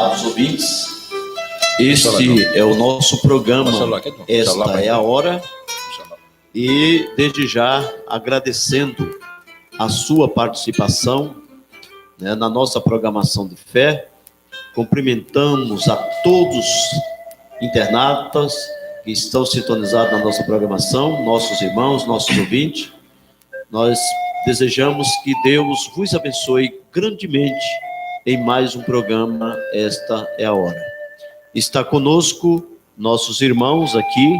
Amados ouvintes, este é o nosso programa, Esta é a Hora, e desde já agradecendo a sua participação, né, na nossa programação de fé. Cumprimentamos a todos internautas que estão sintonizados na nossa programação, nossos irmãos, nossos ouvintes. Nós desejamos que Deus vos abençoe grandemente em mais um programa Esta é a Hora. Está conosco nossos irmãos aqui,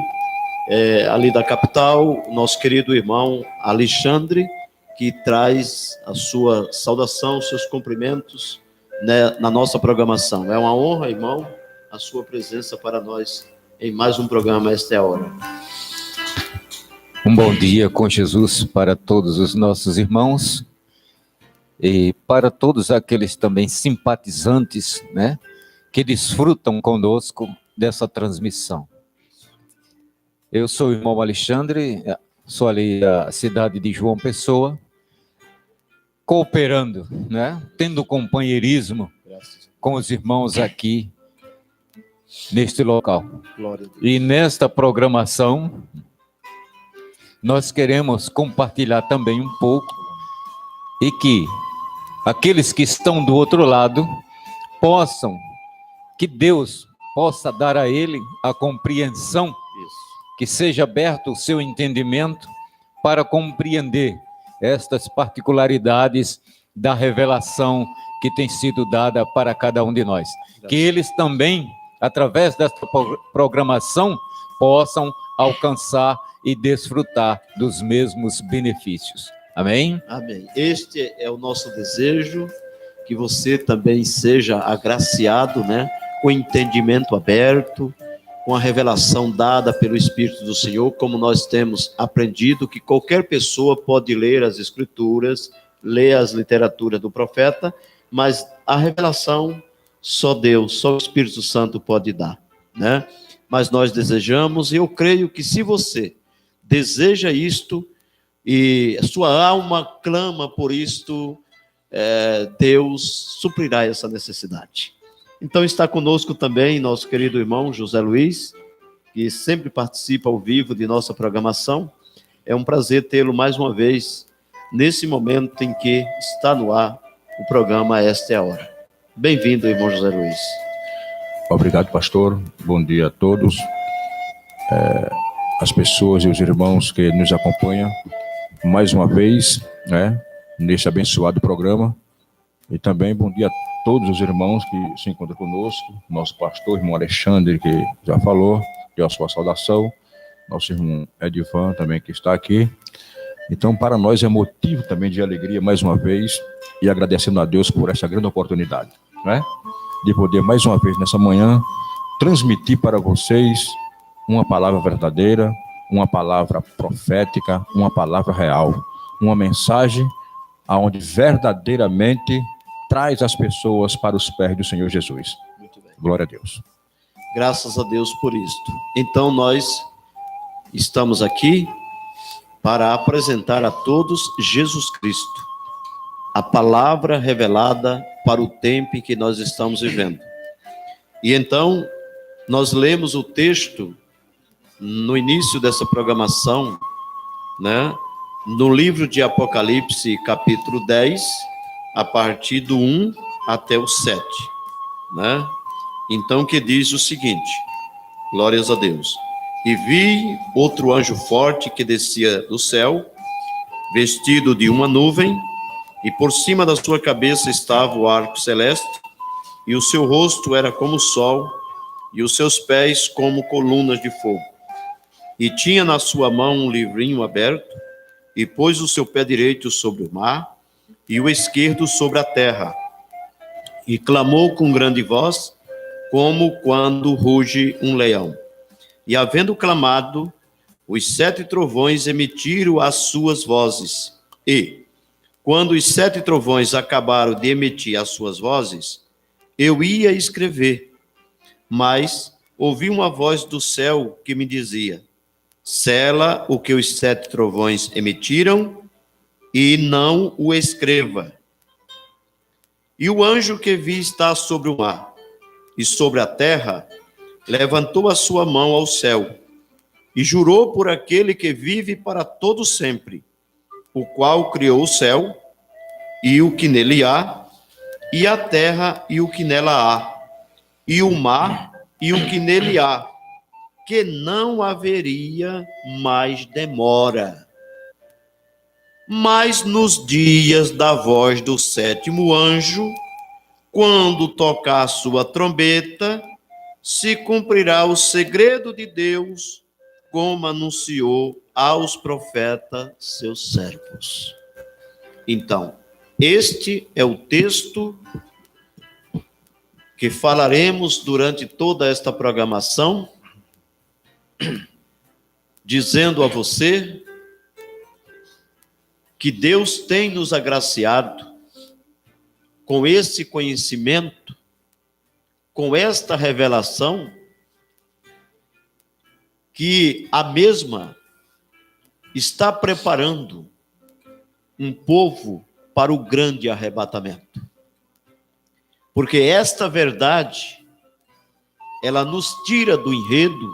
ali da capital, nosso querido irmão Alexandre, que traz a sua saudação, seus cumprimentos, né, na nossa programação. É uma honra, irmão, a sua presença para nós em mais um programa Esta é a Hora. Um bom dia com Jesus para todos os nossos irmãos e para todos aqueles também simpatizantes, né, que desfrutam conosco dessa transmissão. Eu sou o irmão Alexandre, sou ali da cidade de João Pessoa, cooperando, né, tendo companheirismo com os irmãos aqui neste local. E nesta programação, nós queremos compartilhar também um pouco e que aqueles que estão do outro lado possam, que Deus possa dar a ele a compreensão, que seja aberto o seu entendimento para compreender estas particularidades da revelação que tem sido dada para cada um de nós. Que eles também, através desta programação, possam alcançar e desfrutar dos mesmos benefícios. Amém? Amém. Este é o nosso desejo, que você também seja agraciado, né, com entendimento aberto, com a revelação dada pelo Espírito do Senhor, como nós temos aprendido que qualquer pessoa pode ler as Escrituras, ler as literaturas do profeta, mas a revelação só Deus, só o Espírito Santo pode dar, né? Mas nós desejamos, e eu creio que se você deseja isto, e a sua alma clama por isto, Deus suprirá essa necessidade. Então está conosco também nosso querido irmão José Luiz, que sempre participa ao vivo de nossa programação. É um prazer tê-lo mais uma vez, nesse momento em que está no ar o programa Esta é a Hora. Bem-vindo, irmão José Luiz. Obrigado, pastor. Bom dia a todos. As pessoas e os irmãos que nos acompanham mais uma vez, né, neste abençoado programa. E também bom dia a todos os irmãos que se encontram conosco, nosso pastor, irmão Alexandre, que já falou, deu a sua saudação, nosso irmão Edivan também que está aqui. Então, para nós é motivo também de alegria mais uma vez, e agradecendo a Deus por essa grande oportunidade, né, de poder mais uma vez nessa manhã transmitir para vocês uma palavra verdadeira, uma palavra profética, uma palavra real, uma mensagem aonde verdadeiramente traz as pessoas para os pés do Senhor Jesus. Muito bem. Glória a Deus. Graças a Deus por isto. Então nós estamos aqui para apresentar a todos Jesus Cristo, a palavra revelada para o tempo em que nós estamos vivendo. E então nós lemos o texto no início dessa programação, né, no livro de Apocalipse, capítulo 10, a partir do 1 até o 7, né? Então, que diz o seguinte: glórias a Deus. E vi outro anjo forte que descia do céu, vestido de uma nuvem, e por cima da sua cabeça estava o arco celeste, e o seu rosto era como o sol, e os seus pés como colunas de fogo. E tinha na sua mão um livrinho aberto, e pôs o seu pé direito sobre o mar, e o esquerdo sobre a terra. E clamou com grande voz, como quando ruge um leão. E havendo clamado, os 7 trovões emitiram as suas vozes. E, quando os 7 trovões acabaram de emitir as suas vozes, eu ia escrever, mas ouvi uma voz do céu que me dizia: sela o que os 7 trovões emitiram e não o escreva. E o anjo que vi estar sobre o mar, e sobre a terra, levantou a sua mão ao céu e jurou por aquele que vive para todo sempre, o qual criou o céu e o que nele há, e a terra e o que nela há, e o mar e o que nele há, que não haveria mais demora. Mas nos dias da voz do sétimo anjo, quando tocar a sua trombeta, se cumprirá o segredo de Deus, como anunciou aos profetas seus servos. Então, este é o texto que falaremos durante toda esta programação, dizendo a você que Deus tem nos agraciado com esse conhecimento, com esta revelação, que a mesma está preparando um povo para o grande arrebatamento. Porque esta verdade, ela nos tira do enredo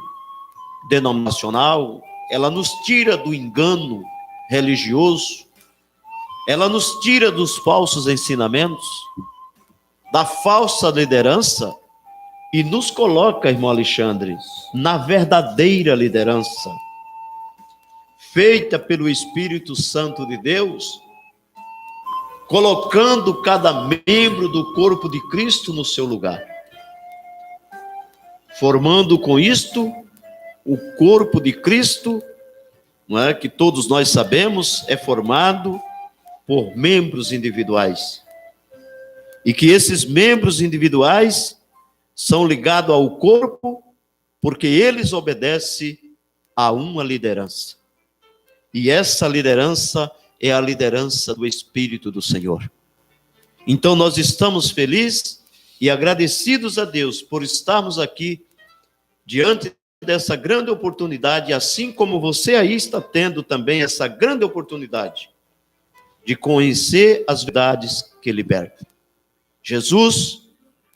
denominacional, ela nos tira do engano religioso, ela nos tira dos falsos ensinamentos, da falsa liderança, e nos coloca, irmão Alexandre, na verdadeira liderança, feita pelo Espírito Santo de Deus, colocando cada membro do corpo de Cristo no seu lugar, formando com isto o corpo de Cristo, não é, que todos nós sabemos, é formado por membros individuais. E que esses membros individuais são ligados ao corpo porque eles obedecem a uma liderança. E essa liderança é a liderança do Espírito do Senhor. Então nós estamos felizes e agradecidos a Deus por estarmos aqui diante dessa grande oportunidade, assim como você aí está tendo também essa grande oportunidade de conhecer as verdades que libertam. Jesus,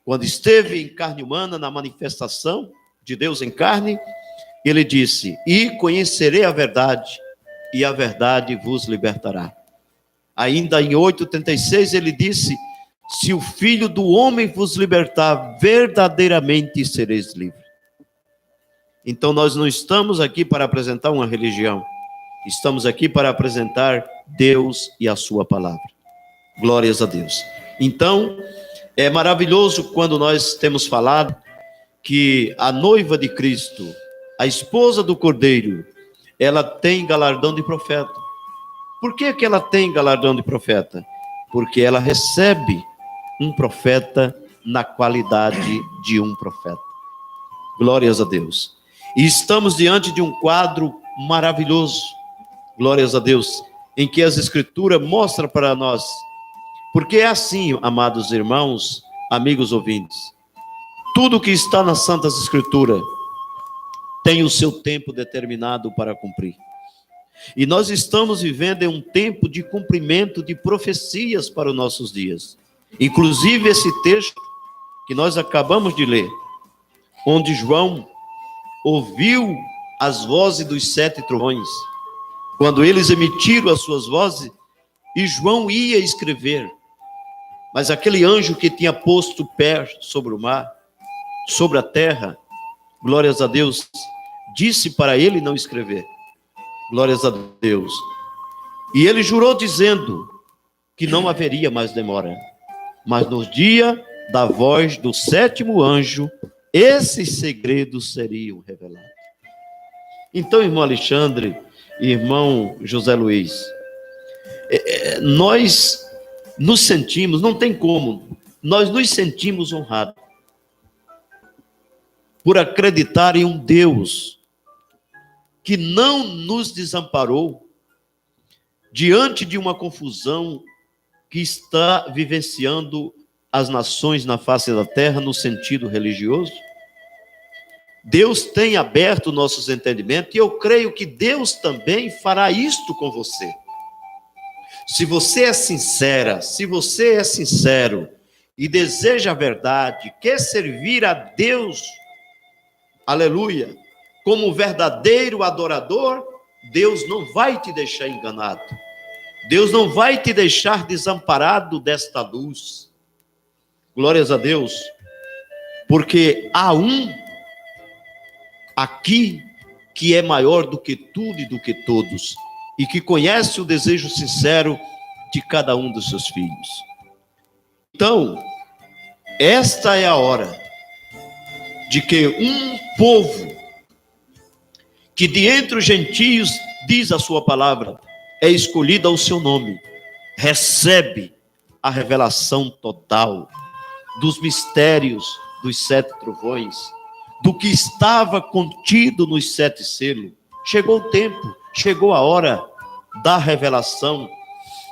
quando esteve em carne humana, na manifestação de Deus em carne, ele disse: e conhecerei a verdade, e a verdade vos libertará. Ainda em 8:36 ele disse: se o Filho do Homem vos libertar, verdadeiramente sereis livres. Então nós não estamos aqui para apresentar uma religião, estamos aqui para apresentar Deus e a sua palavra. Glórias a Deus. Então, é maravilhoso quando nós temos falado que a noiva de Cristo, a esposa do Cordeiro, ela tem galardão de profeta. Por que que ela tem galardão de profeta? Porque ela recebe um profeta na qualidade de um profeta. Glórias a Deus. E estamos diante de um quadro maravilhoso, glórias a Deus, em que as Escrituras mostram para nós. Porque é assim, amados irmãos, amigos ouvintes, tudo que está nas Santas Escrituras tem o seu tempo determinado para cumprir. E nós estamos vivendo em um tempo de cumprimento de profecias para os nossos dias. Inclusive esse texto que nós acabamos de ler, onde João ouviu as vozes dos 7 trovões, quando eles emitiram as suas vozes, e João ia escrever, mas aquele anjo que tinha posto o pé sobre o mar, sobre a terra, glórias a Deus, disse para ele não escrever, glórias a Deus, e ele jurou dizendo que não haveria mais demora, mas no dia da voz do 7º anjo, esses segredos seriam revelados. Então, irmão Alexandre e irmão José Luiz, nós nos sentimos, não tem como, nós nos sentimos honrados por acreditar em um Deus que não nos desamparou diante de uma confusão que está vivenciando as nações na face da terra no sentido religioso. Deus tem aberto nossos entendimentos e eu creio que Deus também fará isto com você. Se você é sincera, se você é sincero e deseja a verdade, quer servir a Deus, aleluia, como verdadeiro adorador, Deus não vai te deixar enganado. Deus não vai te deixar desamparado desta luz. Glórias a Deus. Porque há um aqui que é maior do que tudo e do que todos, e que conhece o desejo sincero de cada um dos seus filhos. Então, esta é a hora de que um povo que de entre os gentios, diz a sua palavra, é escolhido ao seu nome, recebe a revelação total dos mistérios dos 7 trovões, do que estava contido nos 7 selos. Chegou o tempo, chegou a hora da revelação,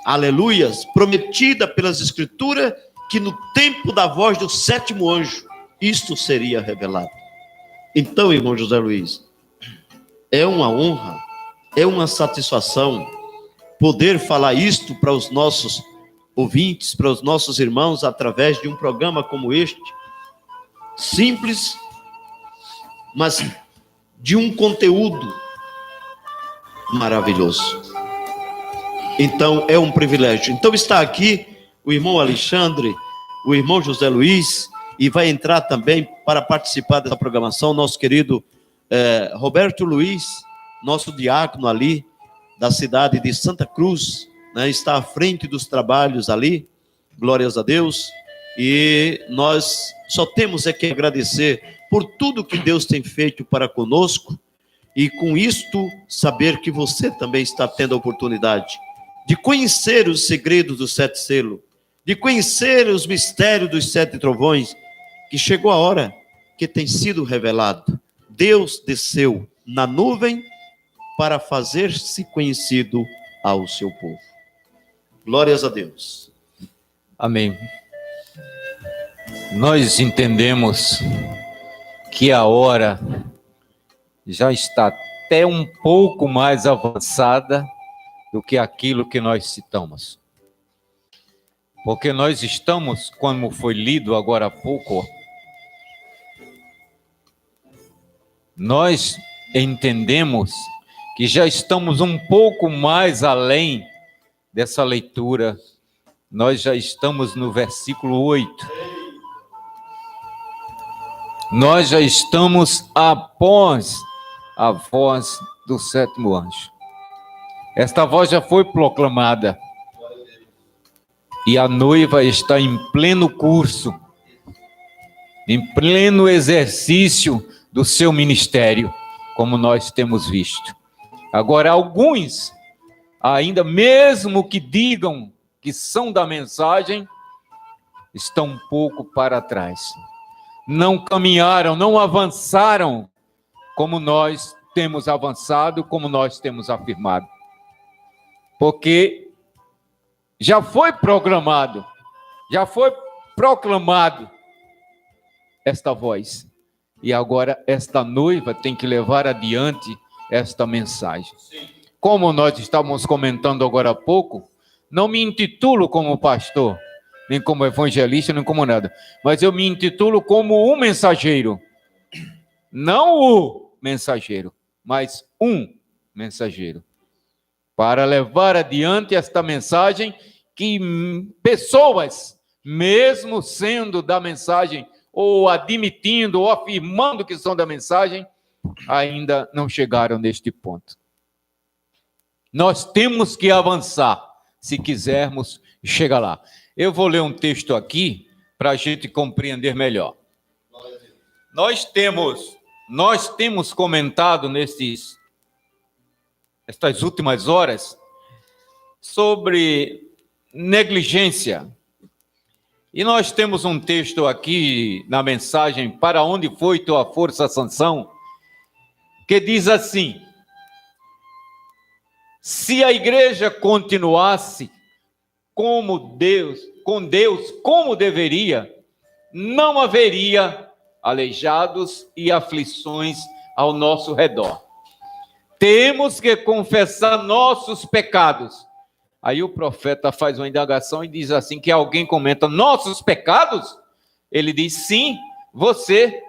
aleluias, prometida pelas escrituras, que no tempo da voz do 7º anjo, isto seria revelado. Então, irmão José Luiz, é uma honra, é uma satisfação poder falar isto para os nossos ouvintes, para os nossos irmãos, através de um programa como este, simples, mas de um conteúdo maravilhoso. Então, é um privilégio. Então, está aqui o irmão Alexandre, o irmão José Luiz, e vai entrar também para participar dessa programação, nosso querido Roberto Luiz, nosso diácono ali, da cidade de Santa Cruz, né, está à frente dos trabalhos ali, glórias a Deus, e nós só temos é que agradecer por tudo que Deus tem feito para conosco, e com isto, saber que você também está tendo a oportunidade de conhecer os segredos dos 7 selos, de conhecer os mistérios dos 7 trovões, que chegou a hora que tem sido revelado. Deus desceu na nuvem para fazer-se conhecido ao seu povo. Glórias a Deus. Amém. Nós entendemos que a hora já está até um pouco mais avançada do que aquilo que nós citamos. Porque nós estamos, como foi lido agora há pouco, nós entendemos que já estamos um pouco mais além dessa leitura. Nós já estamos no versículo 8. Nós já estamos após a voz do 7º anjo. Esta voz já foi proclamada. E a noiva está em pleno curso, em pleno exercício do seu ministério, como nós temos visto. Agora, alguns, ainda mesmo que digam que são da mensagem, estão um pouco para trás. Não caminharam, não avançaram como nós temos avançado, como nós temos afirmado. Porque já foi programado, já foi proclamado esta voz. E agora esta noiva tem que levar adiante esta mensagem. Como nós estávamos comentando agora há pouco, não me intitulo como pastor, nem como evangelista, nem como nada, mas eu me intitulo como um mensageiro. Não o mensageiro, mas um mensageiro. Para levar adiante esta mensagem que pessoas, mesmo sendo da mensagem, ou admitindo, ou afirmando que são da mensagem, ainda não chegaram neste ponto. Nós temos que avançar, se quisermos chegar lá. Eu vou ler um texto aqui, para a gente compreender melhor. Nós temos comentado estas últimas horas, sobre negligência. E nós temos um texto aqui na mensagem, Para onde foi tua força, Sansão? Que diz assim: se a igreja continuasse com Deus, como deveria, não haveria aleijados e aflições ao nosso redor. Temos que confessar nossos pecados, Aí o profeta faz uma indagação e diz assim, que alguém comenta, nossos pecados? Ele diz, sim, você.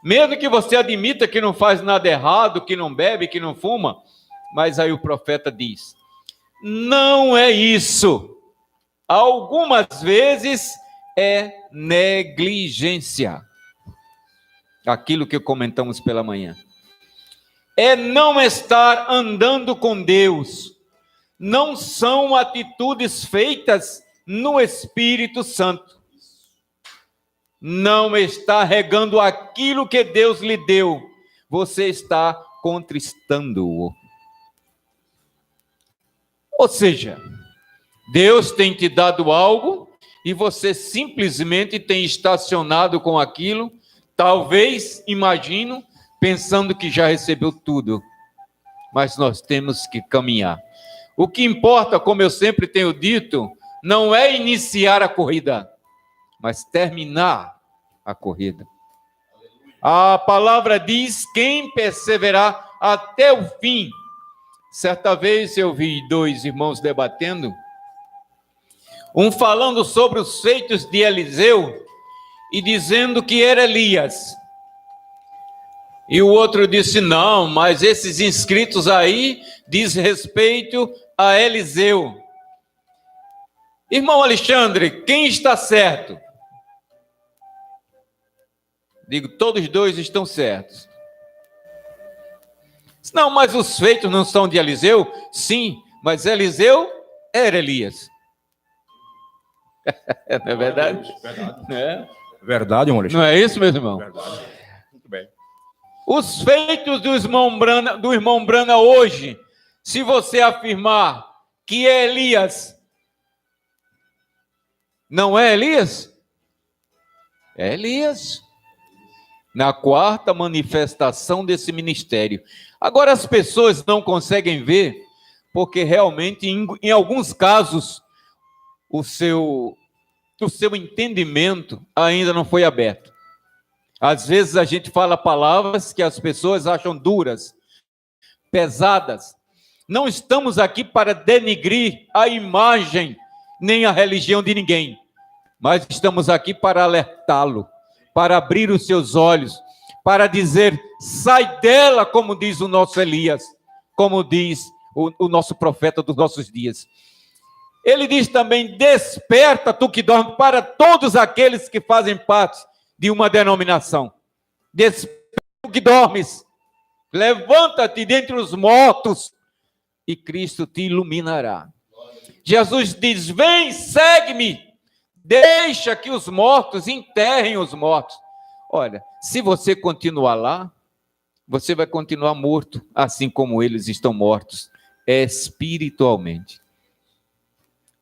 Mesmo que você admita que não faz nada errado, que não bebe, que não fuma, mas aí o profeta diz, não é isso. Algumas vezes é negligência. Aquilo que comentamos pela manhã. É não estar andando com Deus. Não são atitudes feitas no Espírito Santo. Não está regando aquilo que Deus lhe deu. Você está contristando-o. Ou seja, Deus tem te dado algo e você simplesmente tem estacionado com aquilo, talvez, imagino, pensando que já recebeu tudo. Mas nós temos que caminhar. O que importa, como eu sempre tenho dito, não é iniciar a corrida, mas terminar a corrida. A palavra diz, quem perseverar até o fim. Certa vez eu vi dois irmãos debatendo, um falando sobre os feitos de Eliseu e dizendo que era Elias. E o outro disse, não, mas esses inscritos aí diz respeito a Eliseu. Irmão Alexandre, quem está certo? Digo, todos dois estão certos. Não, mas os feitos não são de Eliseu? Sim, mas Eliseu era Elias. Não é verdade? Verdade. É. Verdade, irmão Alexandre. Não é isso, meu irmão? Verdade. Muito bem. Os feitos do irmão Brana hoje, se você afirmar que é Elias, não é Elias? É Elias. Na quarta manifestação desse ministério. Agora as pessoas não conseguem ver, porque realmente, em alguns casos, o seu entendimento ainda não foi aberto. Às vezes a gente fala palavras que as pessoas acham duras, pesadas. Não estamos aqui para denigrir a imagem nem a religião de ninguém, mas estamos aqui para alertá-lo, para abrir os seus olhos, para dizer, sai dela, como diz o nosso Elias, como diz o nosso profeta dos nossos dias. Ele diz também, desperta tu que dorme, para todos aqueles que fazem parte de uma denominação. Desperta tu que dormes, levanta-te dentre os mortos e Cristo te iluminará. Jesus diz, vem, segue-me, deixa que os mortos enterrem os mortos. Olha, se você continuar lá, você vai continuar morto, assim como eles estão mortos, espiritualmente.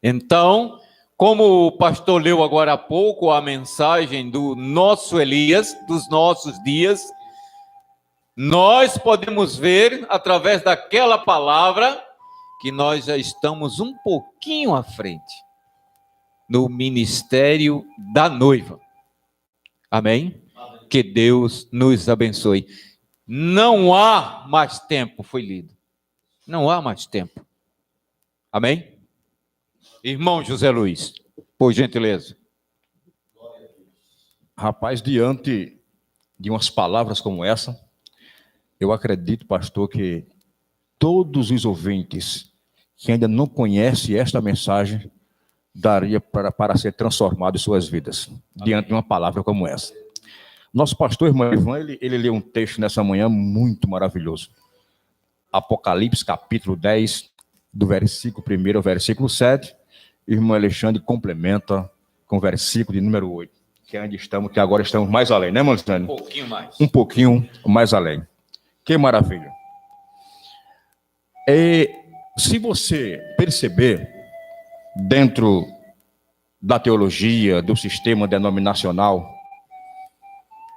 Então, como o pastor leu agora há pouco a mensagem do nosso Elias, dos nossos dias, nós podemos ver, através daquela palavra, que nós já estamos um pouquinho à frente no ministério da noiva. Amém? Que Deus nos abençoe. Não há mais tempo, foi lido. Não há mais tempo. Amém? Irmão José Luiz, por gentileza. Rapaz, diante de umas palavras como essa, eu acredito, pastor, que todos os ouvintes que ainda não conhecem esta mensagem, daria para ser transformado em suas vidas, diante de uma palavra como essa. Nosso pastor, irmão Ivan, ele leu um texto nessa manhã muito maravilhoso. Apocalipse, capítulo 10, do versículo 1 ao versículo 7. Irmão Alexandre complementa com o versículo de número 8, que é onde estamos, que agora estamos mais além, né, irmão Alexandre? Um pouquinho mais. Um pouquinho mais além. Que maravilha. Se você perceber, dentro da teologia, do sistema denominacional,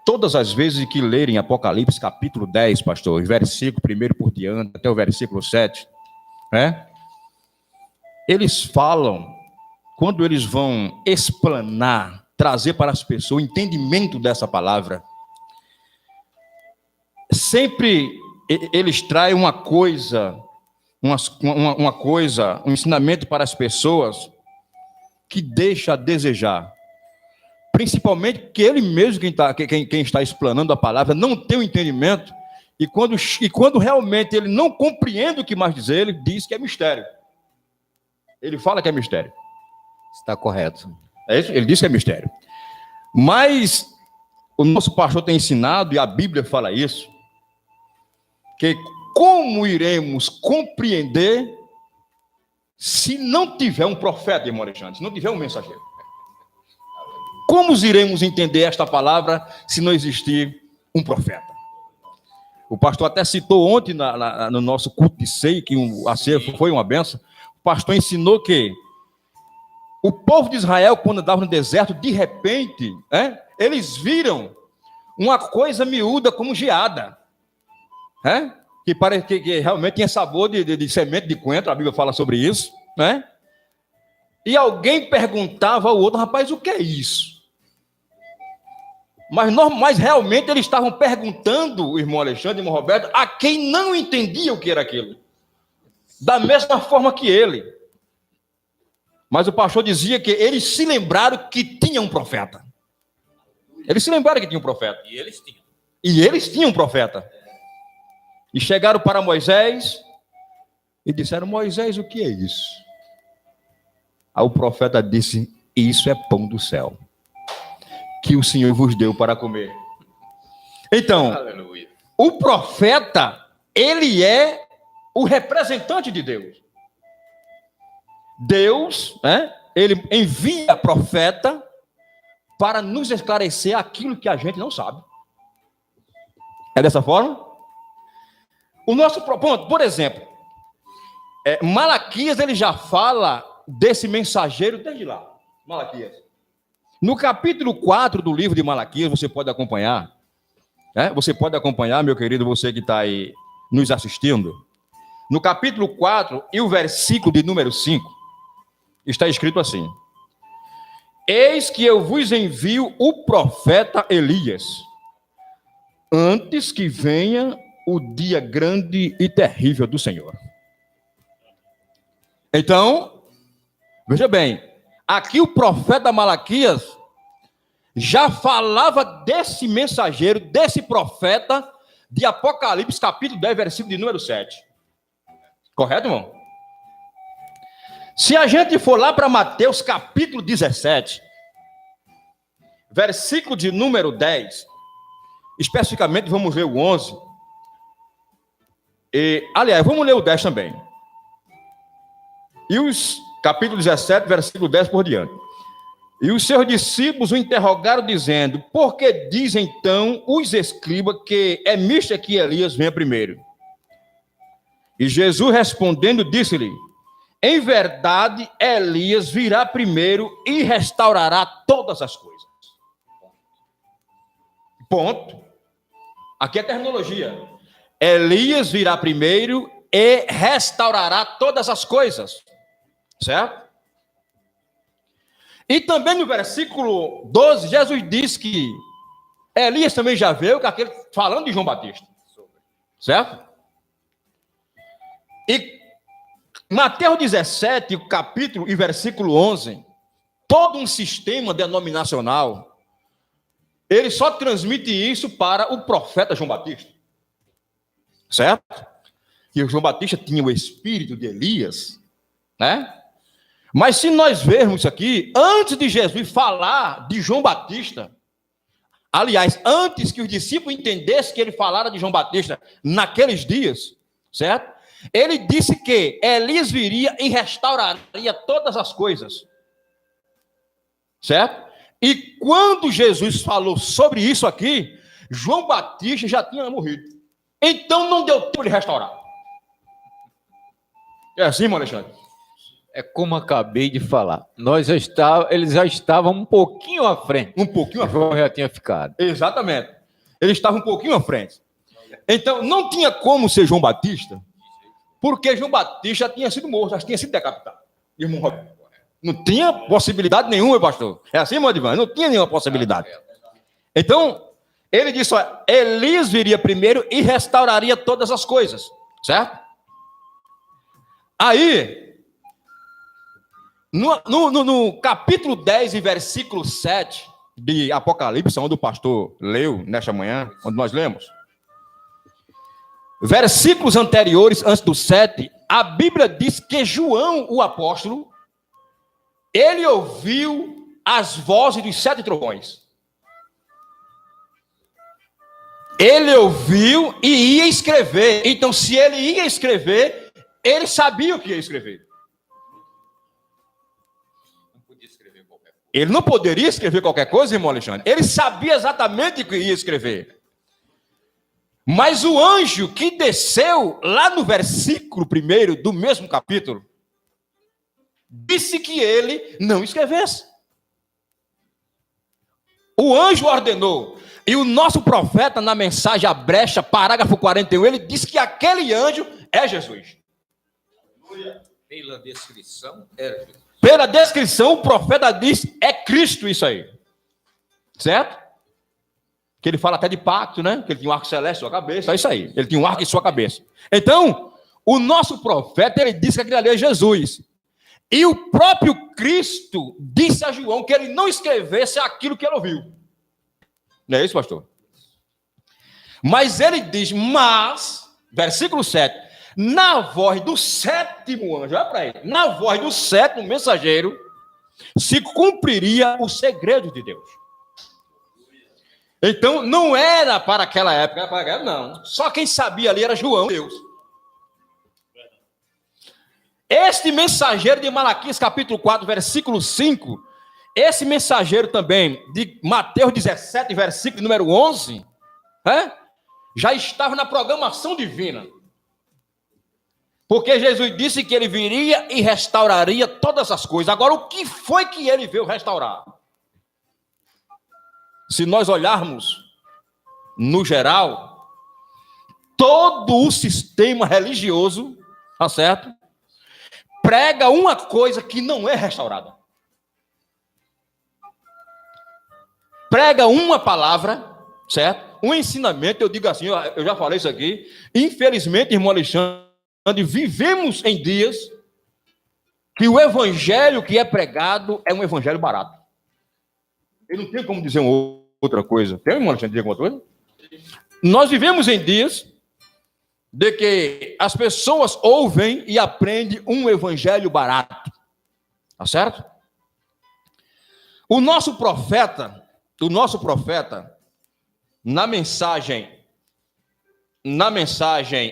todas as vezes que lerem Apocalipse, capítulo 10, pastor, versículo 1 por diante, até o versículo 7, né? Eles falam, quando eles vão explanar, trazer para as pessoas o entendimento dessa palavra, sempre eles traem uma coisa uma coisa, um ensinamento para as pessoas que deixa a desejar. Principalmente porque ele mesmo, quem está explanando a palavra, não tem o entendimento, e quando realmente ele não compreende o que mais dizer, ele diz que é mistério. Ele fala que é mistério. Está correto. É isso? Ele diz que é mistério. Mas o nosso pastor tem ensinado, e a Bíblia fala isso, que como iremos compreender se não tiver um profeta, irmão Alexandre, se não tiver um mensageiro? Como iremos entender esta palavra se não existir um profeta? O pastor até citou ontem no nosso culto de ceia, que a ceia foi uma benção. O pastor ensinou que o povo de Israel, quando andava no deserto, de repente, eles viram uma coisa miúda como geada, que realmente tinha sabor de semente de coentro, a Bíblia fala sobre isso, E alguém perguntava ao outro: rapaz, o que é isso? Mas realmente eles estavam perguntando, o irmão Alexandre e o irmão Roberto, a quem não entendia o que era aquilo, da mesma forma que ele. Mas o pastor dizia que eles se lembraram que tinha um profeta. Eles se lembraram que tinha um profeta. E eles tinham um profeta. E chegaram para Moisés e disseram: Moisés, o que é isso? Aí o profeta disse: isso é pão do céu, que o Senhor vos deu para comer. Então, aleluia. O profeta, ele é o representante de Deus. Deus, ele envia profeta para nos esclarecer aquilo que a gente não sabe. É dessa forma? O nosso ponto, por exemplo, Malaquias, ele já fala desse mensageiro desde lá. Malaquias. No capítulo 4 do livro de Malaquias, você pode acompanhar. Você pode acompanhar, meu querido, você que está aí nos assistindo. No capítulo 4 e o versículo de número 5, está escrito assim: eis que eu vos envio o profeta Elias, antes que venha o dia grande e terrível do Senhor. Então, veja bem, aqui o profeta Malaquias já falava desse mensageiro, desse profeta de Apocalipse, capítulo 10, versículo de número 7. Correto, irmão? Se a gente for lá para Mateus, capítulo 17, versículo de número 10, especificamente vamos ler o 11, aliás, vamos ler o 10 também. E os capítulo 17, versículo 10 por diante. E os seus discípulos o interrogaram, dizendo: por que dizem então os escribas que é misto que Elias venha primeiro? E Jesus respondendo, disse-lhe: em verdade, Elias virá primeiro e restaurará todas as coisas. Ponto. Aqui é terminologia. Elias virá primeiro e restaurará todas as coisas. Certo? E também no versículo 12, Jesus diz que Elias também já veio, falando de João Batista. Certo? E Mateus 17, capítulo e versículo 11, todo um sistema denominacional, ele só transmite isso para o profeta João Batista. Certo? Que o João Batista tinha o espírito de Elias, Mas se nós vermos isso aqui, antes de Jesus falar de João Batista, aliás, antes que os discípulos entendessem que ele falara de João Batista naqueles dias, certo? Ele disse que Elias viria e restauraria todas as coisas, certo? E quando Jesus falou sobre isso aqui, João Batista já tinha morrido. Então não deu tempo de restaurar. É assim, irmão Alexandre? É como acabei de falar. Eles já estavam um pouquinho à frente. Um pouquinho à frente. João já tinha ficado. Exatamente. Eles estavam um pouquinho à frente. Então, não tinha como ser João Batista, porque João Batista já tinha sido morto, já tinha sido decapitado. Irmão Roberto. Não tinha possibilidade nenhuma, pastor. É assim, irmão Divan? Não tinha nenhuma possibilidade. Então, ele disse: Elias viria primeiro e restauraria todas as coisas. Certo? Aí, no capítulo 10 e versículo 7 de Apocalipse, onde o pastor leu nesta manhã, onde nós lemos, versículos anteriores, antes do 7, a Bíblia diz que João, o apóstolo, ele ouviu as vozes dos 7 trovões. Ele ouviu e ia escrever. Então, se ele ia escrever, ele sabia o que ia escrever. Ele não poderia escrever qualquer coisa, irmão Alexandre. Ele sabia exatamente o que ia escrever. Mas o anjo que desceu lá no versículo 1 do mesmo capítulo, disse que ele não escrevesse. O anjo ordenou. E o nosso profeta, na mensagem à brecha, parágrafo 41, ele diz que aquele anjo é Jesus. Pela descrição, era Jesus. Pela descrição, o profeta diz, é Cristo isso aí. Certo? Que ele fala até de pacto, né? Que ele tinha um arco celeste em sua cabeça. É isso aí. Ele tinha um arco em sua cabeça. Então, o nosso profeta, ele disse que aquele ali é Jesus. E o próprio Cristo disse a João que ele não escrevesse aquilo que ele ouviu. Não é isso, pastor? Mas ele diz, versículo 7, na voz do 7º anjo, olha para ele, na voz do 7º mensageiro, se cumpriria o segredo de Deus. Então, não era para aquela época, não. Só quem sabia ali era João, Deus. Este mensageiro de Malaquias, capítulo 4, versículo 5, esse mensageiro também, de Mateus 17, versículo número 11, já estava na programação divina. Porque Jesus disse que ele viria e restauraria todas as coisas. Agora, o que foi que ele veio restaurar? Se nós olharmos, no geral, todo o sistema religioso, tá certo? Prega uma coisa que não é restaurada. Prega uma palavra, certo? Um ensinamento, eu digo assim, eu já falei isso aqui. Infelizmente, irmão Alexandre, vivemos em dias que o evangelho que é pregado é um evangelho barato. Eu não tenho como dizer outra coisa. Tem, irmão Alexandre, dizer alguma coisa? Nós vivemos em dias de que as pessoas ouvem e aprendem um evangelho barato. Tá certo? O nosso profeta, na mensagem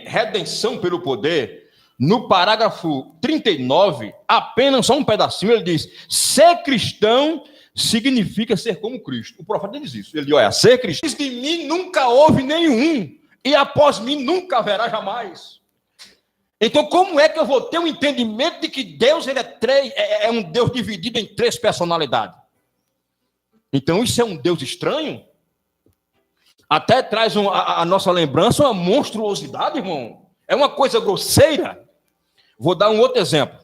Redenção pelo Poder, no parágrafo 39, apenas só um pedacinho, ele diz, ser cristão significa ser como Cristo. O profeta diz isso. Ele diz, olha, ser cristão, de mim nunca houve nenhum, e após mim nunca haverá jamais. Então, como é que eu vou ter um entendimento de que Deus ele é um Deus dividido em 3 personalidades? Então, isso é um Deus estranho? Até traz a nossa lembrança uma monstruosidade, irmão. É uma coisa grosseira. Vou dar um outro exemplo.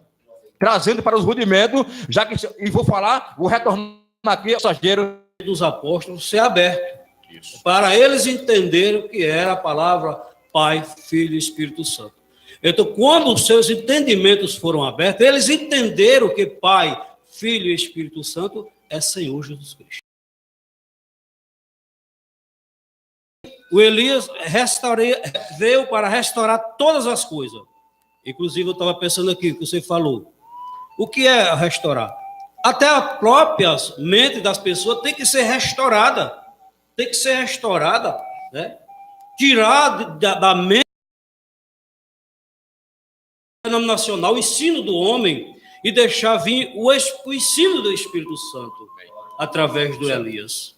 Trazendo para os rudimentos, já que e vou retornar aqui ao mensageiro dos apóstolos ser aberto. Isso. Para eles entenderem o que era a palavra Pai, Filho e Espírito Santo. Então, quando os seus entendimentos foram abertos, eles entenderam que Pai, Filho e Espírito Santo é Senhor Jesus Cristo. O Elias veio para restaurar todas as coisas. Inclusive, eu estava pensando aqui, que você falou. O que é restaurar? Até a própria mente das pessoas tem que ser restaurada. Tem que ser restaurada, né? Tirar da mente denominacional o ensino do homem e deixar vir o ensino do Espírito Santo através do Elias.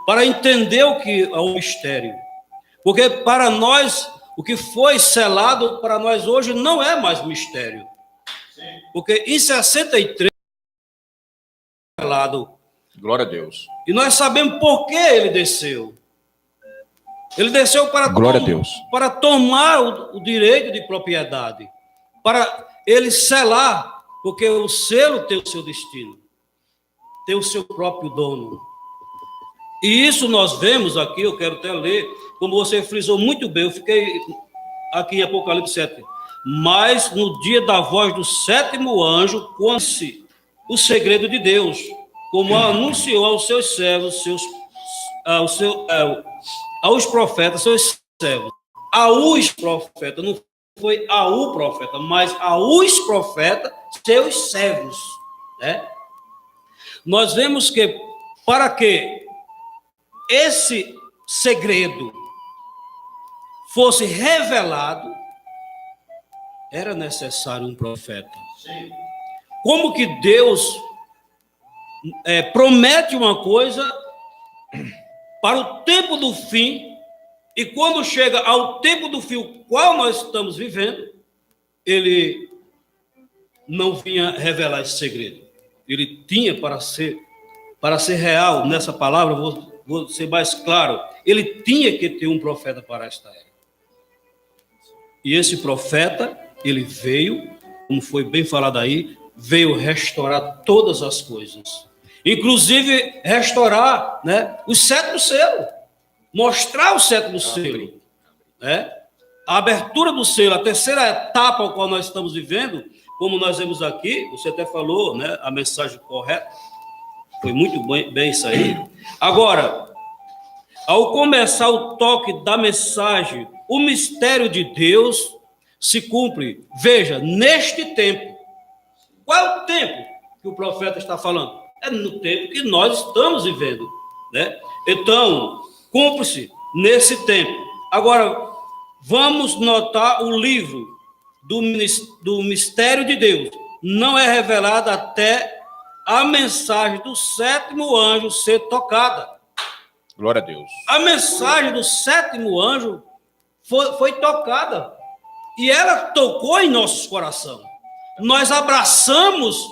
Para entender o que é o mistério. Porque para nós, o que foi selado para nós hoje não é mais mistério. Porque em 63 selado. Glória a Deus. E nós sabemos por que ele desceu. Ele desceu para, para tomar o direito de propriedade. Para ele selar, porque o selo tem o seu destino. Tem o seu próprio dono. E isso nós vemos aqui, eu quero até ler, como você frisou muito bem, eu fiquei aqui em Apocalipse 7. mas no dia da voz do sétimo anjo, conta-se o segredo de Deus, como anunciou aos seus servos, aos profetas, seus servos. Aos profetas, não foi ao profeta, mas aos profetas, seus servos, né? Nós vemos que, para que esse segredo fosse revelado, era necessário um profeta. Como que Deus promete uma coisa para o tempo do fim, e quando chega ao tempo do fim, o qual nós estamos vivendo, ele não vinha revelar esse segredo. Ele tinha para ser real nessa palavra, vou ser mais claro, ele tinha que ter um profeta para esta era. E esse profeta, ele veio, como foi bem falado aí, veio restaurar todas as coisas. Inclusive, restaurar, né, o sétimo selo. Mostrar o sétimo selo. Né? A abertura do selo, a terceira etapa ao qual nós estamos vivendo, como nós vemos aqui, você até falou, né, a mensagem correta. Foi muito bem isso aí. Agora, ao começar o toque da mensagem, o mistério de Deus se cumpre. Veja, neste tempo. Qual é o tempo que o profeta está falando? É no tempo que nós estamos vivendo, né? Então, cumpre-se nesse tempo. Agora, vamos notar o livro do mistério de Deus. Não é revelado até a mensagem do sétimo anjo ser tocada. Glória a Deus. A mensagem do sétimo anjo foi tocada. E ela tocou em nossos corações. Nós abraçamos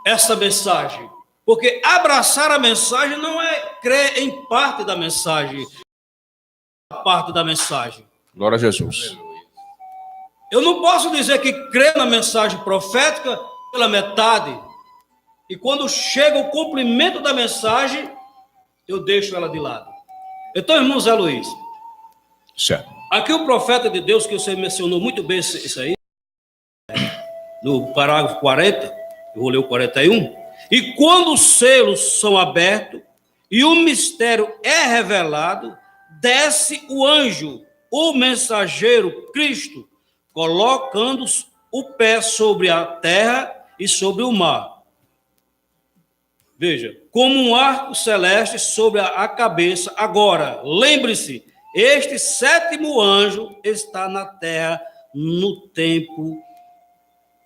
essa mensagem. Porque abraçar a mensagem não é crer em parte da mensagem. Parte da mensagem. Glória a Jesus. Eu não posso dizer que crer na mensagem profética pela metade. E quando chega o cumprimento da mensagem, eu deixo ela de lado. Então, irmão Zé Luiz. Certo. Aqui o profeta de Deus, que você mencionou muito bem isso aí, no parágrafo 40, eu vou ler o 41. E quando os selos são abertos e o mistério é revelado, desce o anjo, o mensageiro Cristo, colocando o pé sobre a terra e sobre o mar. Veja, como um arco celeste sobre a cabeça. Agora, lembre-se, este sétimo anjo está na terra no tempo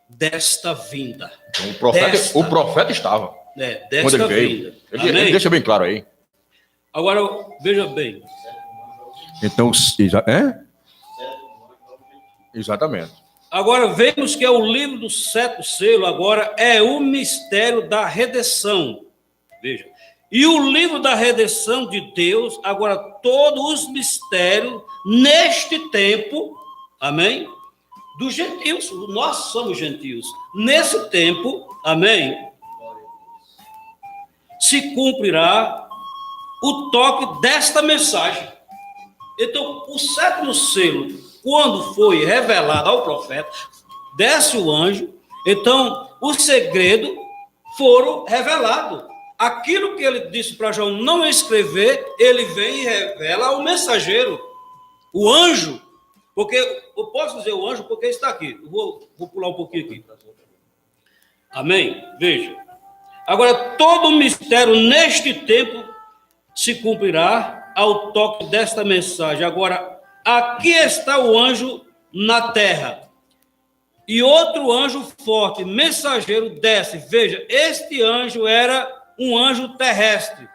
desta vinda. Então, o profeta estava. Desta quando ele veio. vinda. Ele deixa bem claro aí. Agora, veja bem. Então, Exatamente. Agora, vemos que é o livro do sétimo selo, agora é o mistério da redenção. Veja. E o livro da redenção de Deus, agora todos os mistérios, neste tempo, amém? Dos gentios, nós somos gentios. Nesse tempo, amém? Se cumprirá o toque desta mensagem. Então, o sétimo selo, quando foi revelado ao profeta, desce o anjo, então o segredo foram revelados. Aquilo que ele disse para João não escrever, ele vem e revela ao mensageiro, o anjo. Porque eu posso dizer o anjo porque está aqui. Eu vou pular um pouquinho aqui. Amém? Veja. Agora, todo o mistério neste tempo se cumprirá ao toque desta mensagem. Agora, aqui está o anjo na terra. E outro anjo forte, mensageiro, desce. Veja, este anjo era um anjo terrestre.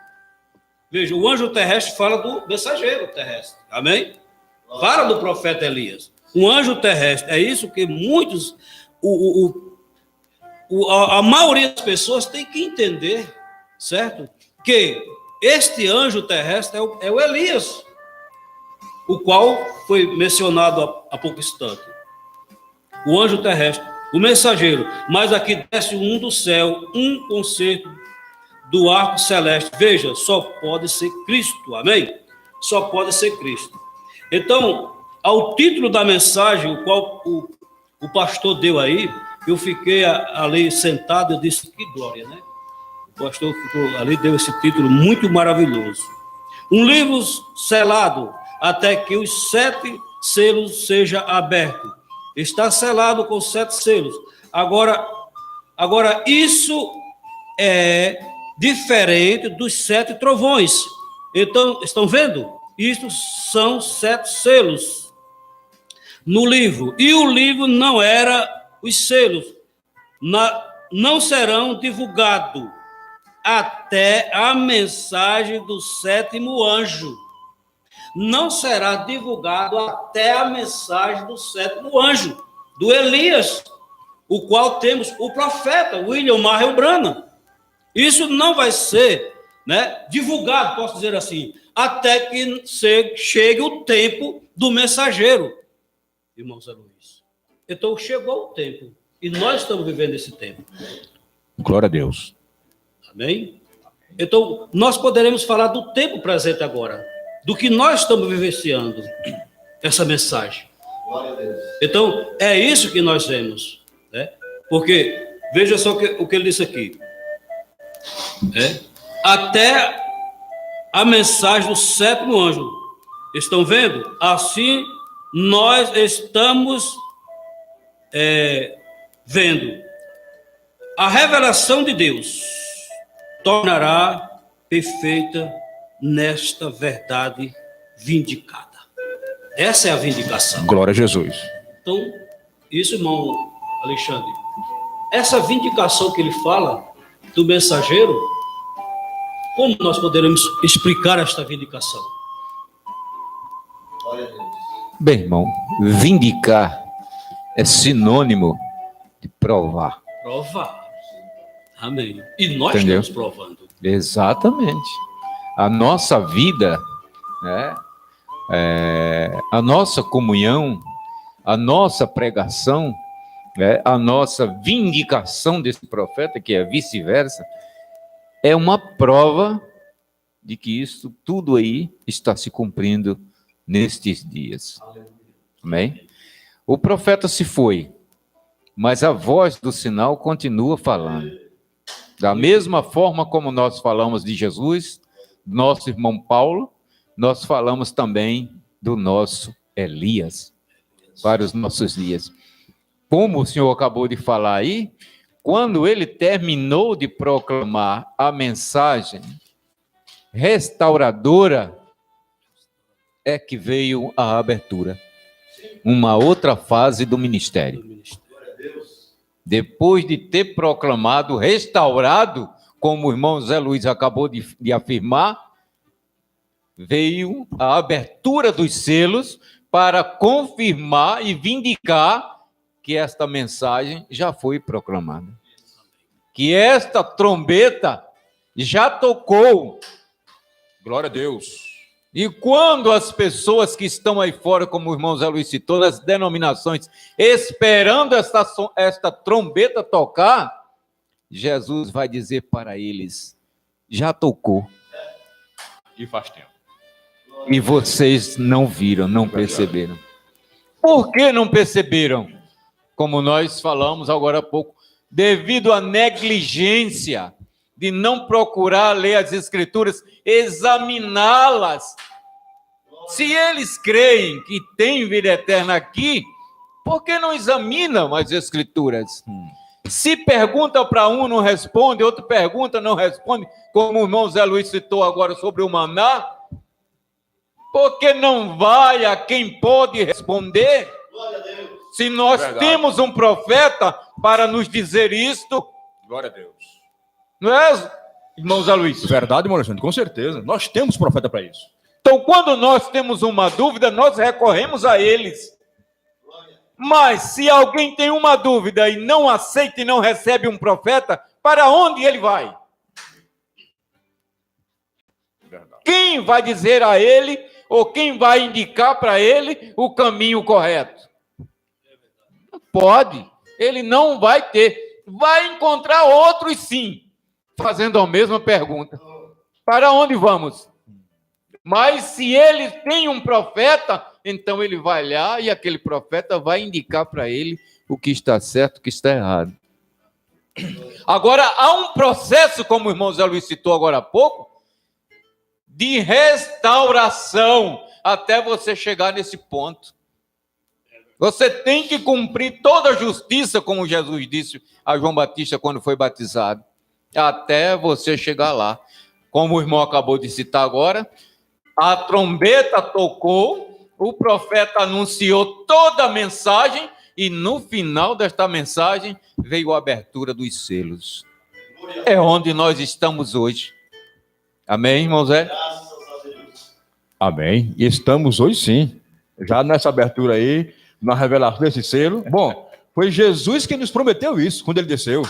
Veja, o anjo terrestre fala do mensageiro terrestre. Amém? Fala do profeta Elias. Um anjo terrestre. É isso que muitos... a maioria das pessoas tem que entender, certo? Que este anjo terrestre é o Elias, o qual foi mencionado há pouco instante. O anjo terrestre, o mensageiro. Mas aqui desce um do céu, um concerto do arco celeste. Veja, só pode ser Cristo, amém? Só pode ser Cristo. Então, ao título da mensagem, o qual o pastor deu aí, eu fiquei ali sentado, eu disse, que glória, né? O pastor ficou ali, deu esse título muito maravilhoso. Um livro selado até que os 7 selos seja aberto. Está selado com 7 selos. Agora isso é diferente dos 7 trovões. Então, estão vendo? Isto são 7 selos no livro. E o livro não era os selos. Não serão divulgados até a mensagem do 7º anjo. Não será divulgado até a mensagem do 7º anjo, do Elias, o qual temos o profeta William Marion Branham. Isso não vai ser, né, divulgado, posso dizer assim, até que chegue o tempo do mensageiro, irmão Zé Luiz. Então, chegou o tempo, e nós estamos vivendo esse tempo. Glória a Deus. Amém? Então, nós poderemos falar do tempo presente agora, do que nós estamos vivenciando, essa mensagem. Glória a Deus. Então, é isso que nós vemos, né? Porque, veja só o que ele disse aqui. Até a mensagem do 7º anjo. Estão vendo? Assim, nós estamos vendo. A revelação de Deus tornará perfeita nesta verdade vindicada. Essa é a vindicação. Glória a Jesus. Então, isso, irmão Alexandre, essa vindicação que ele fala do mensageiro, como nós poderemos explicar esta vindicação? Glória a Deus. Bem, irmão, vindicar é sinônimo de provar. Provar. Amém. E nós Entendeu? estamos provando. Exatamente. A nossa vida, né, a nossa comunhão, a nossa pregação, a nossa vindicação desse profeta, que é vice-versa, é uma prova de que isso tudo aí está se cumprindo nestes dias. Amém? O profeta se foi, mas a voz do sinal continua falando. Da mesma forma como nós falamos de Jesus, nosso irmão Paulo, nós falamos também do nosso Elias para os nossos dias. Como o senhor acabou de falar aí, quando ele terminou de proclamar a mensagem restauradora, é que veio a abertura. Uma outra fase do ministério. Depois de ter proclamado, restaurado, como o irmão Zé Luiz acabou de afirmar, veio a abertura dos selos para confirmar e vindicar que esta mensagem já foi proclamada. Que esta trombeta já tocou. Glória a Deus. E quando as pessoas que estão aí fora, como o irmão Zé Luiz citou, nas denominações, esperando esta trombeta tocar, Jesus vai dizer para eles, já tocou. E faz tempo. E vocês não viram, não perceberam. Por que não perceberam? Como nós falamos agora há pouco, devido à negligência de não procurar ler as Escrituras, examiná-las. Se eles creem que tem vida eterna aqui, por que não examinam as Escrituras? Se pergunta para um, não responde, outro pergunta, não responde, como o irmão Zé Luiz citou agora sobre o maná, por que não vai a quem pode responder? Glória a Deus. Se nós temos um profeta para nos dizer isto, Glória a Deus. não é, irmão Zé Luiz? Verdade, irmão Alexandre, com certeza. Nós temos profeta para isso. Então, quando nós temos uma dúvida, nós recorremos a eles. Mas, se alguém tem uma dúvida e não aceita e não recebe um profeta, para onde ele vai? Verdade. Quem vai dizer a ele, ou quem vai indicar para ele o caminho correto? Pode. Ele não vai ter. Vai encontrar outros sim, fazendo a mesma pergunta. Para onde vamos? Mas se ele tem um profeta, então ele vai lá e aquele profeta vai indicar para ele o que está certo, o que está errado. Agora, há um processo, como o irmão Zé Luiz citou agora há pouco, de restauração até você chegar nesse ponto. Você tem que cumprir toda a justiça, como Jesus disse a João Batista quando foi batizado, até você chegar lá. Como o irmão acabou de citar agora, a trombeta tocou, o profeta anunciou toda a mensagem e no final desta mensagem veio a abertura dos selos. É onde nós estamos hoje. Amém, irmão Zé? Amém. E estamos hoje sim, já nessa abertura aí, na revelação desse selo. Bom, foi Jesus que nos prometeu isso, quando ele desceu,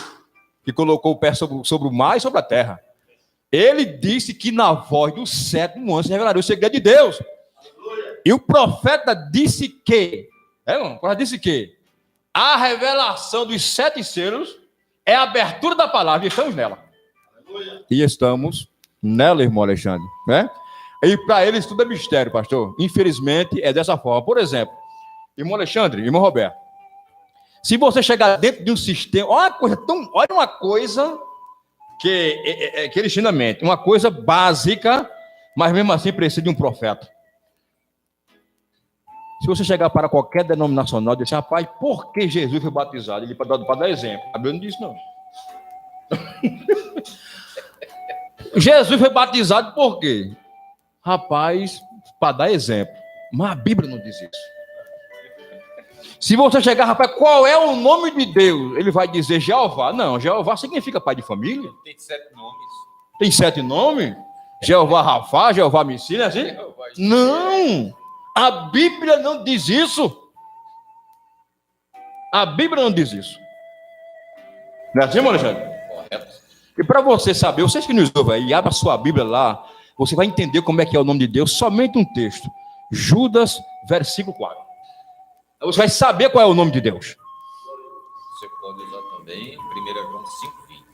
que colocou o pé sobre o mar e sobre a terra. Ele disse que na voz do sétimo anjo revelaria o segredo de Deus. E o profeta disse que, a revelação dos 7 selos é a abertura da palavra, e estamos nela. E estamos nela, irmão Alexandre, né? E para eles tudo é mistério, pastor. Infelizmente é dessa forma. Por exemplo, irmão Alexandre, irmão Roberto, se você chegar dentro de um sistema, olha uma coisa que eles tinham na mente, uma coisa básica, mas mesmo assim precisa de um profeta. Se você chegar para qualquer denominacional e dizer, rapaz, por que Jesus foi batizado? Ele para dar exemplo. A Bíblia não diz não. Jesus foi batizado por quê? Rapaz, para dar exemplo. Mas a Bíblia não diz isso. Se você chegar, rapaz, qual é o nome de Deus? Ele vai dizer Jeová. Não, Jeová significa pai de família. Tem 7 nomes. Tem 7 nomes? Jeová Rafá, Jeová Messina, assim? Não! A Bíblia não diz isso. A Bíblia não diz isso. Não é assim, irmão Alexandre? Correto. E para você saber, vocês que nos ouvem aí, abra a sua Bíblia lá, você vai entender como é que é o nome de Deus, somente um texto. Judas, versículo 4. Você vai saber qual é o nome de Deus. Você pode usar também 1 João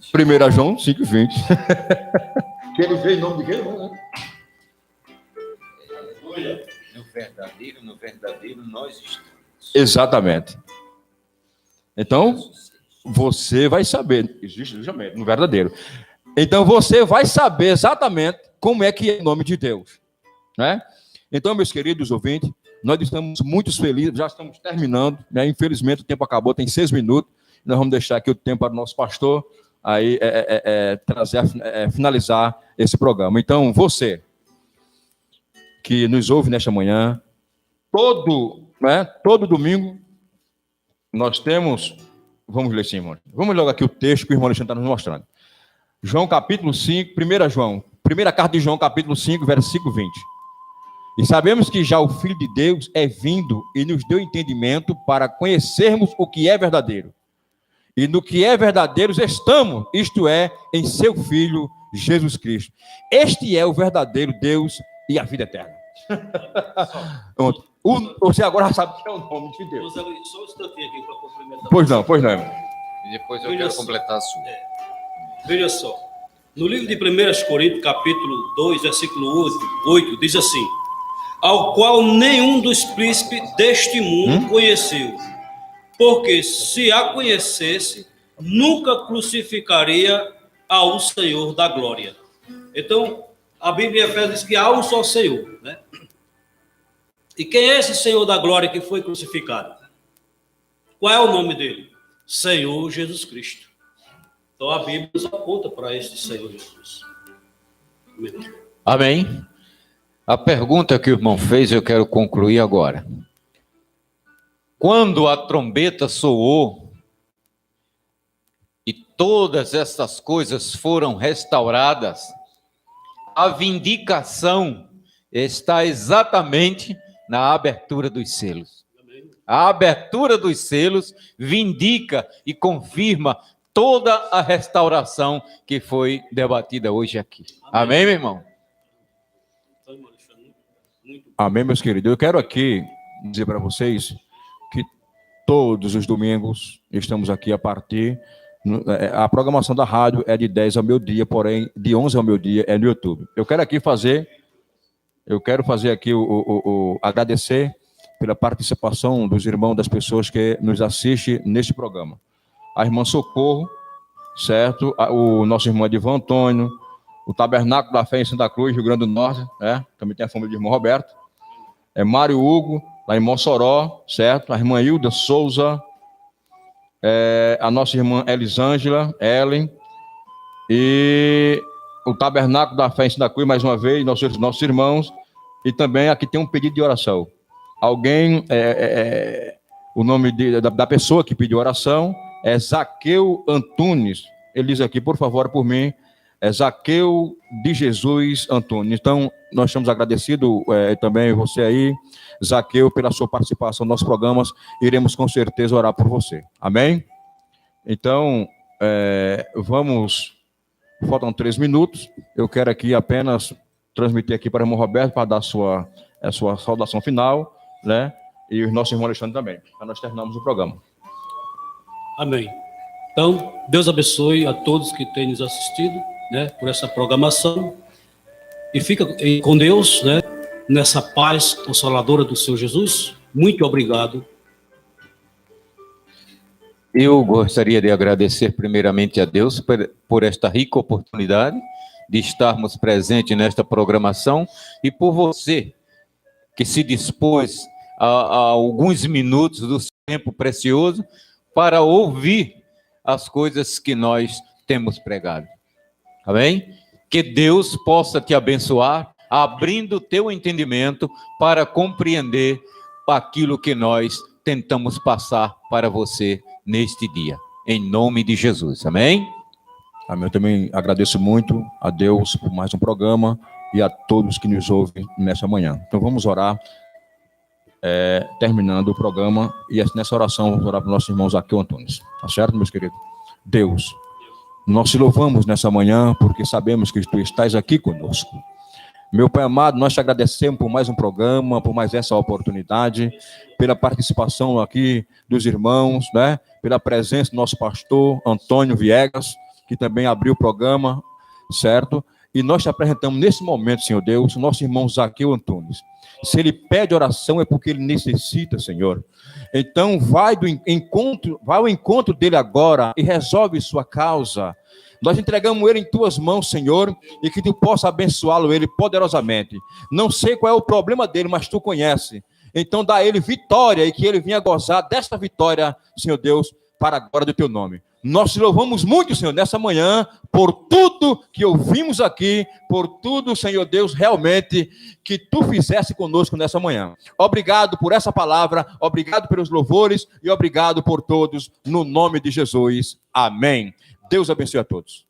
5,20. 1 João 5,20. Que ele veio em nome de quem? Né? No verdadeiro nós estamos. Exatamente. Então, você vai saber, existe justamente, no verdadeiro. Então, você vai saber exatamente como é que é o nome de Deus. Né? Então, meus queridos ouvintes, nós estamos muito felizes, já estamos terminando, né? Infelizmente o tempo acabou, tem 6 minutos, nós vamos deixar aqui o tempo para o nosso pastor, aí finalizar esse programa. Então, você que nos ouve nesta manhã, todo domingo, nós temos, vamos ler assim, irmão. Vamos logo aqui o texto que o irmão Alexandre está nos mostrando. João capítulo 5, primeira carta de João capítulo 5, versículo 20. E sabemos que já o Filho de Deus é vindo e nos deu entendimento para conhecermos o que é verdadeiro. E no que é verdadeiro estamos, isto é, em seu Filho Jesus Cristo. Este é o verdadeiro Deus e a vida eterna. Você agora já sabe que é o nome de Deus. Só um instantinho aqui para complementar. Pois não, irmão. E depois eu quero completar a sua. Veja só. No livro de 1 Coríntios, capítulo 2, versículo 8, diz assim: ao qual nenhum dos príncipes deste mundo conheceu, porque se a conhecesse, nunca crucificaria ao Senhor da glória. Então, a Bíblia diz que há um só Senhor, né? E quem é esse Senhor da glória que foi crucificado? Qual é o nome dele? Senhor Jesus Cristo. Então a Bíblia nos aponta para esse Senhor Jesus. Amém. Amém. A pergunta que o irmão fez, eu quero concluir agora. Quando a trombeta soou e todas essas coisas foram restauradas, a vindicação está exatamente na abertura dos selos. A abertura dos selos vindica e confirma toda a restauração que foi debatida hoje aqui. Amém, meu irmão? Amém, meus queridos. Eu quero aqui dizer para vocês que todos os domingos estamos aqui a partir... A programação da rádio é de 10 ao meio-dia, porém, de 11 ao meio-dia é no YouTube. Eu quero aqui fazer eu quero fazer aqui agradecer pela participação dos irmãos, das pessoas que nos assistem neste programa. A irmã Socorro, certo? O nosso irmão Edivan Antônio, o Tabernáculo da Fé em Santa Cruz, Rio Grande do Norte, também tem a família do irmão Roberto, Mário Hugo, lá em Mossoró, certo? A irmã Hilda Souza, a nossa irmã Elisângela, Ellen, e o Tabernáculo da Fé em Santa Cruz, mais uma vez, nossos irmãos, e também aqui tem um pedido de oração. Alguém, o nome da pessoa que pediu oração é Zaqueu Antunes. Ele diz aqui, por favor, por mim, é Zaqueu de Jesus Antunes. Então, nós estamos agradecidos também você aí, Zaqueu, pela sua participação nos nossos programas. Iremos com certeza orar por você. Amém? Então, faltam 3 minutos. Eu quero aqui apenas transmitir aqui para o irmão Roberto para dar a sua saudação final, né? E o nosso irmão Alexandre também, para nós terminarmos o programa. Amém. Então, Deus abençoe a todos que têm nos assistido, né, por essa programação. E fica com Deus, né, nessa paz consoladora do Senhor Jesus. Muito obrigado. Eu gostaria de agradecer primeiramente a Deus por esta rica oportunidade de estarmos presentes nesta programação e por você que se dispôs a alguns minutos do seu tempo precioso para ouvir as coisas que nós temos pregado. Amém? Que Deus possa te abençoar, abrindo o teu entendimento para compreender aquilo que nós tentamos passar para você neste dia. Em nome de Jesus. Amém? Amém. Eu também agradeço muito a Deus por mais um programa e a todos que nos ouvem nessa manhã. Então vamos orar, terminando o programa, e nessa oração vamos orar para os nossos irmãos Zaqueu Antunes. Tá certo, meus queridos? Deus, nós te louvamos nessa manhã porque sabemos que tu estás aqui conosco. Meu Pai amado, nós te agradecemos por mais um programa, por mais essa oportunidade, pela participação aqui dos irmãos, né? Pela presença do nosso pastor Antônio Viegas, que também abriu o programa, certo? E nós te apresentamos nesse momento, Senhor Deus, o nosso irmão Zaqueu Antunes. Se ele pede oração é porque ele necessita, Senhor. Então vai ao encontro dele agora e resolve sua causa. Nós entregamos ele em tuas mãos, Senhor, e que tu possa abençoá-lo ele poderosamente. Não sei qual é o problema dele, mas tu conhece. Então dá a ele vitória e que ele venha gozar desta vitória, Senhor Deus, para a glória do teu nome. Nós te louvamos muito, Senhor, nessa manhã, por tudo que ouvimos aqui, por tudo, Senhor Deus, realmente, que tu fizesse conosco nessa manhã. Obrigado por essa palavra, obrigado pelos louvores e obrigado por todos, no nome de Jesus. Amém. Deus abençoe a todos.